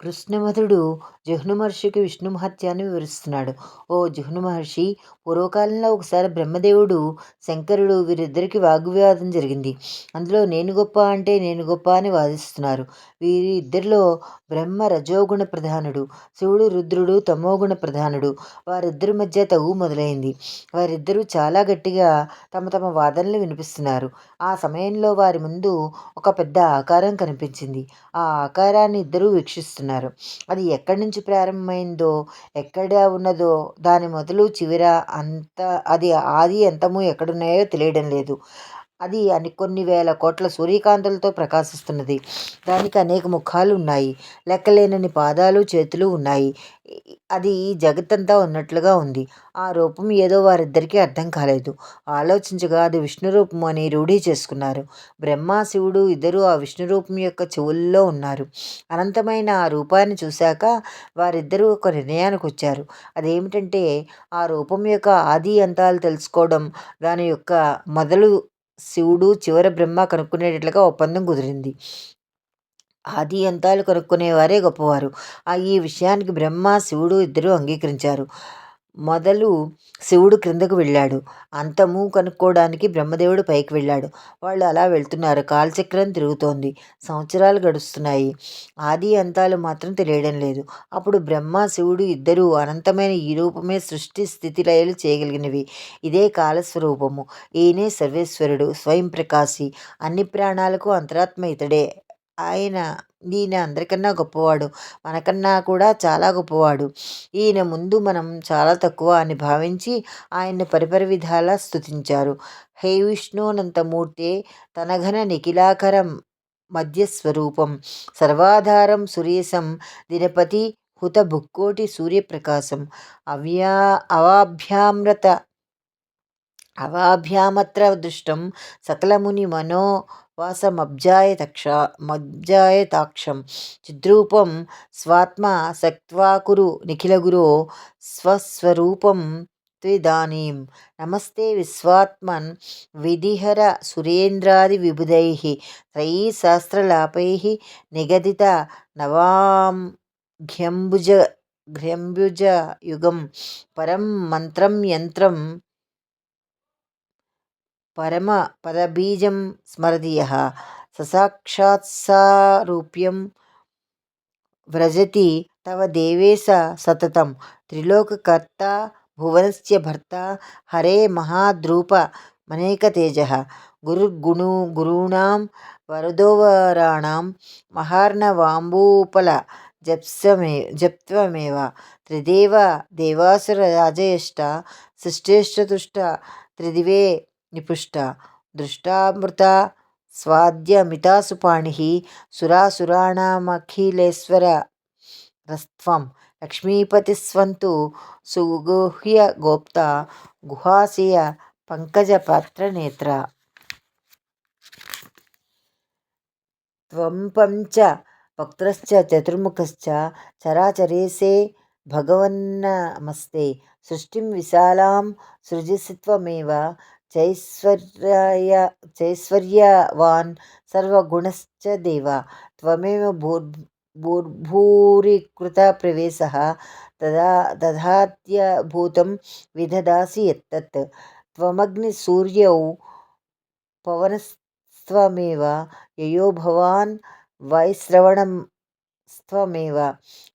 కృష్ణమధుడు జహ్ను మహర్షికి విష్ణు మహత్యాన్ని వివరిస్తున్నాడు. ఓ జహ్ను మహర్షి, పూర్వకాలంలో ఒకసారి బ్రహ్మదేవుడు, శంకరుడు వీరిద్దరికి వాగ్వివాదం జరిగింది. అందులో నేను గొప్ప అంటే నేను గొప్ప అని వాదిస్తున్నారు. వీరి ఇద్దరిలో బ్రహ్మ రజోగుణ ప్రధానుడు, శివుడు రుద్రుడు తమోగుణ ప్రధానుడు. వారిద్దరి మధ్య తగు మొదలైంది. వారిద్దరూ చాలా గట్టిగా తమ తమ వాదనలు వినిపిస్తున్నారు. ఆ సమయంలో వారి ముందు ఒక పెద్ద ఆకారం కనిపించింది. ఆ ఆకారాన్ని ఇద్దరూ వీక్షిస్తున్నారు. అది ఎక్కడి నుంచి ప్రారంభమైందో, ఎక్కడ ఉన్నదో, దాని మొదలు చివర అంత అది ఆది అంతము ఎక్కడున్నాయో తెలియడం లేదు. అది కొన్ని వేల కోట్ల సూర్యకాంతులతో ప్రకాశిస్తున్నది. దానికి అనేక ముఖాలు ఉన్నాయి. లెక్కలేనన్ని పాదాలు చేతులు ఉన్నాయి. అది జగత్తంతా ఉన్నట్లుగా ఉంది. ఆ రూపం ఏదో వారిద్దరికీ అర్థం కాలేదు. ఆలోచించగా అది విష్ణు రూపము అని రూఢీ చేసుకున్నారు. బ్రహ్మ శివుడు ఇద్దరు ఆ విష్ణు రూపం యొక్క చెవుల్లో ఉన్నారు. అనంతమైన ఆ రూపాన్ని చూశాక వారిద్దరూ ఒక నిర్ణయానికి వచ్చారు. అదేమిటంటే, ఆ రూపం యొక్క ఆది అంతాలు తెలుసుకోవడం, దాని యొక్క మొదలు శివుడు, చివర బ్రహ్మ కనుక్కునేటట్లుగా ఒప్పందం కుదిరింది. ఆది అంతాలు కనుక్కునేవారే గొప్పవారు. ఈ విషయానికి బ్రహ్మ శివుడు ఇద్దరూ అంగీకరించారు. మొదలు శివుడు క్రిందకు వెళ్ళాడు. అంతము కనుక్కోవడానికి బ్రహ్మదేవుడు పైకి వెళ్ళాడు. వాళ్ళు అలా వెళ్తున్నారు. కాలచక్రం తిరుగుతోంది. సంవత్సరాలు గడుస్తున్నాయి. ఆది అంతాలు మాత్రం తెలియడం లేదు. అప్పుడు బ్రహ్మ శివుడు ఇద్దరూ అనంతమైన ఈ రూపమే సృష్టి స్థితి లయలు చేయగలిగినవి. ఇదే కాలస్వరూపము. ఈయనే సర్వేశ్వరుడు, స్వయం ప్రకాశి. అన్ని ప్రాణాలకు అంతరాత్మ ఇతడే. ఆయన ఈయన అందరికన్నా గొప్పవాడు. మనకన్నా కూడా చాలా గొప్పవాడు. ఈయన ముందు మనం చాలా తక్కువ అని భావించి ఆయన్ని పరిపర విధాలా స్తుతించారు. హే విష్ణోనంతమూర్తే తనఘన నిఖిలాకరం మధ్యస్వరూపం సర్వాధారం సురేశం దినపతి హుత భుక్కోటి సూర్యప్రకాశం అవ్యా అవాభ్యామ్రత అవాభ్యామత్ర దృష్టం సకలముని మబ్జాయతాక్షం చిద్రూపం స్వాత్మ సక్త్వాకురు నిఖిలగురో స్వస్వరూపం త్విదానీం నమస్తే విశ్వాత్మన్ విధిహర సురేంద్రాది విబుధై త్రయీసహస్రలాపై నిగదిత నవాం ఘ్యంబుజ యుగం పరం మంత్రం యంత్రం పరమ పదబీజం స్మరతి యః ససాక్షాత్సారూప్యం వ్రజతి తవ దేవేశ సతతం త్రిలోకకర్తా భువనస్య భర్త హరే మహాద్రూప మనేకతేజః గురూణాం వరదోవరాణాం మహార్ణవాంబూపల జప్త్వమేవ త్రిదేవ దేవాసుర రాజయష్ట శిష్టేష్టతుష్ట త్రిదివే నిపుష్ట దృష్టామృత స్వాద్యమితాసు పాణిః సురాసురాణమఖిలేశ్వర రస్త్వం లక్ష్మీపతిస్వంతు సుగుహ్య గోప్త గుహాశయ పంకజపత్రనేత్ర త్వం పంచ వక్త్రశ్చ చతుర్ముఖశ్చ చరాచరేశే భగవన్నమస్తే సృష్టిం విశాలాం సృజసి త్వమేవ చైశ్వర్యవాన్ సర్వగుణశ్చ దేవ త్వమేవ భూర్భూరికృత ప్రవేశః దధాత్యభూతం విదధాసి యత్తత్ త్వమగ్నిసూర్యౌ పవనస్త్వమేవ యయో భవాన్ వైశ్రవణస్త్వమేవ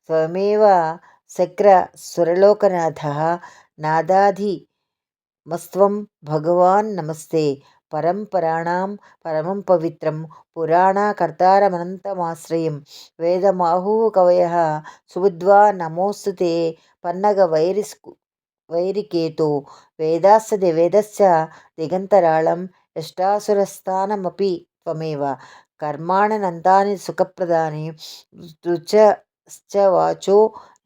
త్వమేవ శక్ర సురలోకనాథః నాదాధిమస్త్వం భగవాన్ నమస్తే పరం పరాణాం పరమం పవిత్రం పురాణకర్తారమనంతమాశ్రయం వేదమాహుః కవయః సుబుద్ధ్వా నమోऽస్తుతే పన్నగ వైరికేతో వేదస్య దిగంతరాళం యష్టాసురస్థానమపి త్వమేవ కర్మాణనంతాని సుఖప్రదాని రుచశ్చ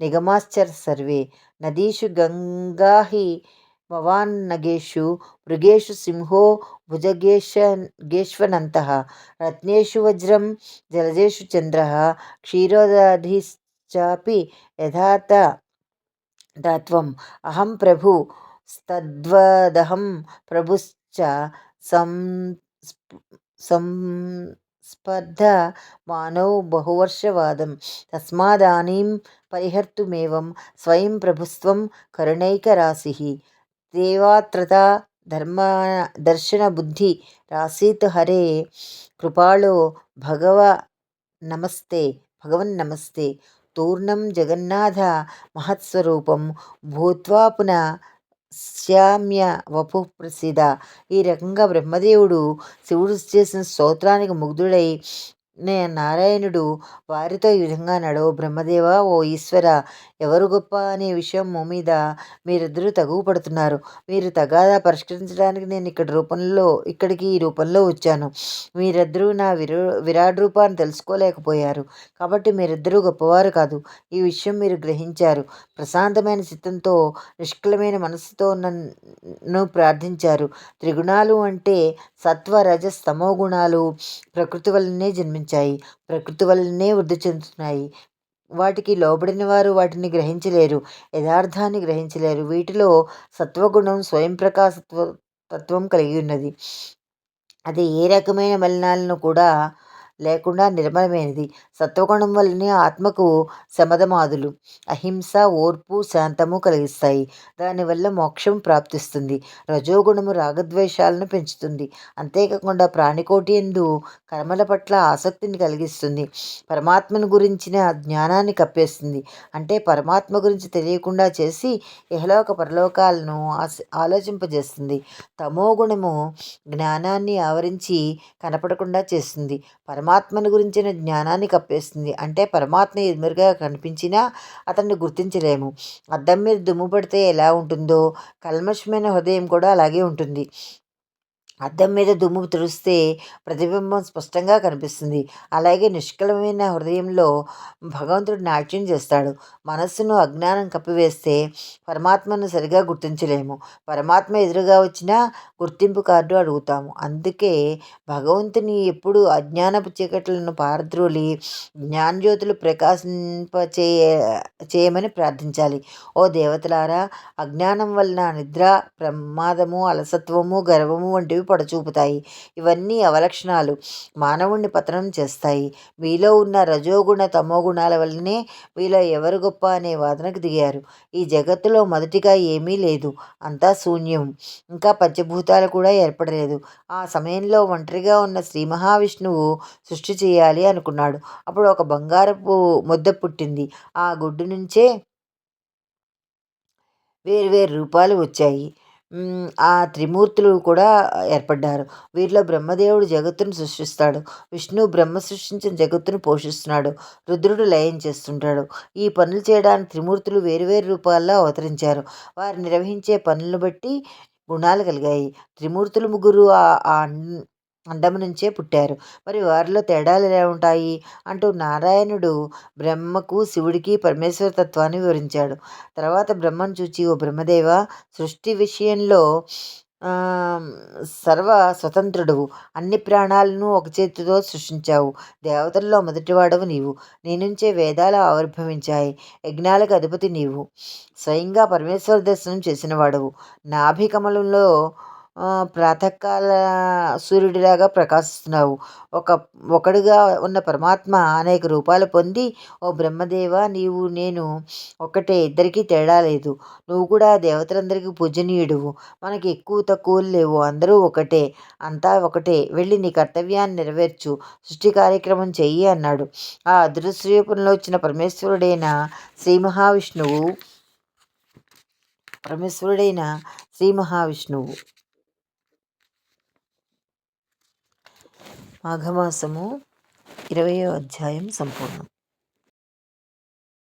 నిగమాశ్చ సర్వే నదీషు గంగా హిమవాన్నగేషు మృగేషు సింహో భుజగేష్వనంతః రత్నేషు వజ్రం జలజేషు చంద్రః క్షీరోదధిశ్చాపి యథాతథత్వం అహం ప్రభుస్తద్వదహం ప్రభుశ్చ స్పర్ధ మానౌ బహువర్షవాదం తస్మాదానీం పరిహర్తుమేవం స్వయం ప్రభుస్వం కరుణైకరాశి దేవాత్రతా ధర్మ దర్శన బుద్ధి రాసీత్ హరే కృపాళో భగవ నమస్తే భగవన్నమస్తే తూర్ణం జగన్నాథ మహత్స్వరూపం భూత్వా పునః శ్యామ్య వపు ప్రసిద్ధ. ఈ రకంగా బ్రహ్మదేవుడు శివుడు చేసిన స్తోత్రానికి ముగ్ధుడై నారాయణుడు వారితో ఈ విధంగా అన్నాడు: ఓ బ్రహ్మదేవ, ఓ ఈశ్వర, ఎవరు గొప్ప అనే విషయం మీద మీరిద్దరూ తగువ పడుతున్నారు. మీరు తగాదా పరిష్కరించడానికి నేను ఇక్కడికి ఈ రూపంలో వచ్చాను. మీరిద్దరూ నా విరాట్ రూపాన్ని తెలుసుకోలేకపోయారు. కాబట్టి మీరిద్దరూ గొప్పవారు కాదు. ఈ విషయం మీరు గ్రహించారు. ప్రశాంతమైన చిత్తంతో నిష్కలమైన మనస్సుతో నన్ను ప్రార్థించారు. త్రిగుణాలు అంటే సత్వ రజస్ తమో గుణాలు ప్రకృతి వల్లనే జన్మించాయి, ప్రకృతి వల్లనే వృద్ధి చెందుతున్నాయి. వాటికి లోబడిన వారు వాటిని గ్రహించలేరు, యథార్థాన్ని గ్రహించలేరు. వీటిలో సత్వగుణం స్వయం తత్వం కలిగి ఉన్నది. అది ఏ రకమైన మలినాలను కూడా లేకుండా నిర్మలమైనది. సత్వగుణం వల్లనే ఆత్మకు శమధమాదులు, అహింస, ఓర్పు, శాంతము కలిగిస్తాయి. దానివల్ల మోక్షం ప్రాప్తిస్తుంది. రజోగుణము రాగద్వేషాలను పెంచుతుంది. అంతేకాకుండా ప్రాణికోటి యందు కర్మల పట్ల ఆసక్తిని కలిగిస్తుంది. పరమాత్మను గురించిన జ్ఞానాన్ని కప్పేస్తుంది. అంటే పరమాత్మ గురించి తెలియకుండా చేసి ఇహలోక పరలోకాలను ఆలోచింపజేస్తుంది. తమో గుణము జ్ఞానాన్ని ఆవరించి కనపడకుండా చేస్తుంది. పరమాత్మను గురించిన జ్ఞానాన్ని కప్పేస్తుంది. అంటే పరమాత్మ ఎదురుగా కనిపించినా అతన్ని గుర్తించలేము. అద్దం మీద దుమ్ము పడితే ఎలా ఉంటుందో కల్మషమైన హృదయం కూడా అలాగే ఉంటుంది. అద్దం మీద దుమ్ము తుడిస్తే ప్రతిబింబం స్పష్టంగా కనిపిస్తుంది. అలాగే నిష్కలమైన హృదయంలో భగవంతుడు నాట్యం చేస్తాడు. మనస్సును అజ్ఞానం కప్పివేస్తే పరమాత్మను సరిగా గుర్తించలేము. పరమాత్మ ఎదురుగా వచ్చినా గుర్తింపు కార్డు అడుగుతాము. అందుకే భగవంతుని ఎప్పుడు అజ్ఞానపు చీకట్లను పారద్రోలి జ్ఞానజ్యోతులు చేయమని ప్రార్థించాలి. ఓ దేవతలారా, అజ్ఞానం వలన నిద్ర, ప్రమాదము, అలసత్వము, గర్వము వంటివి పడచూపుతాయి. ఇవన్నీ అవలక్షణాలు మానవుణ్ణి పతనం చేస్తాయి. మీలో ఉన్న రజోగుణ తమోగుణాల వల్లనే మీలో ఎవరు గొప్ప అనే వాదనకు దిగారు. ఈ జగత్తులో మొదటిగా ఏమీ లేదు, అంతా శూన్యం. ఇంకా పంచభూతాలు కూడా ఏర్పడలేదు. ఆ సమయంలో ఒంటరిగా ఉన్న శ్రీ మహావిష్ణువు సృష్టి చేయాలి అనుకున్నాడు. అప్పుడు ఒక బంగారపు ముద్ద పుట్టింది. ఆ గుడ్డు నుంచే వేరు రూపాలు వచ్చాయి. ఆ త్రిమూర్తులు కూడా ఏర్పడ్డారు. వీరిలో బ్రహ్మదేవుడు జగత్తును సృష్టిస్తాడు. విష్ణువు బ్రహ్మ సృష్టించిన జగత్తును పోషిస్తున్నాడు. రుద్రుడు లయం చేస్తుంటాడు. ఈ పనులు చేయడానికి త్రిమూర్తులు వేరు రూపాల్లో అవతరించారు. వారు నిర్వహించే పనులను బట్టి గుణాలు కలిగాయి. త్రిమూర్తులు ముగ్గురు ఆ అండము నుంచే పుట్టారు. మరి వారిలో తేడాలు ఎలా ఉంటాయి అంటూ నారాయణుడు బ్రహ్మకు, శివుడికి పరమేశ్వర తత్వాన్ని వివరించాడు. తర్వాత బ్రహ్మను చూచి, ఓ బ్రహ్మదేవ, సృష్టి విషయంలో సర్వ స్వతంత్రుడువు. అన్ని ప్రాణాలను ఒక చేతితో సృష్టించావు. దేవతల్లో మొదటివాడవు నీవు. నీ నుంచే వేదాలు ఆవిర్భవించాయి. యజ్ఞాలకు అధిపతి నీవు. స్వయంగా పరమేశ్వర దర్శనం చేసిన వాడవు. నాభికమలంలో ప్రాతకాల సూర్యుడిలాగా ప్రకాశిస్తున్నావు. ఒకడుగా ఉన్న పరమాత్మ అనేక రూపాలు పొంది, ఓ బ్రహ్మదేవ, నీవు నేను ఒక్కటే, ఇద్దరికీ తేడా లేదు. నువ్వు కూడా దేవతలందరికీ పూజనీయుడువు. మనకి ఎక్కువ తక్కువలు లేవు. అందరూ ఒకటే, అంతా ఒకటే. వెళ్ళి నీ కర్తవ్యాన్ని నెరవేర్చు, సృష్టి కార్యక్రమం చెయ్యి అన్నాడు. ఆ అదృశ్య రూపంలో వచ్చిన పరమేశ్వరుడైన శ్రీ మహావిష్ణువు. మాఘమాసము 20వ అధ్యాయం సంపూర్ణం.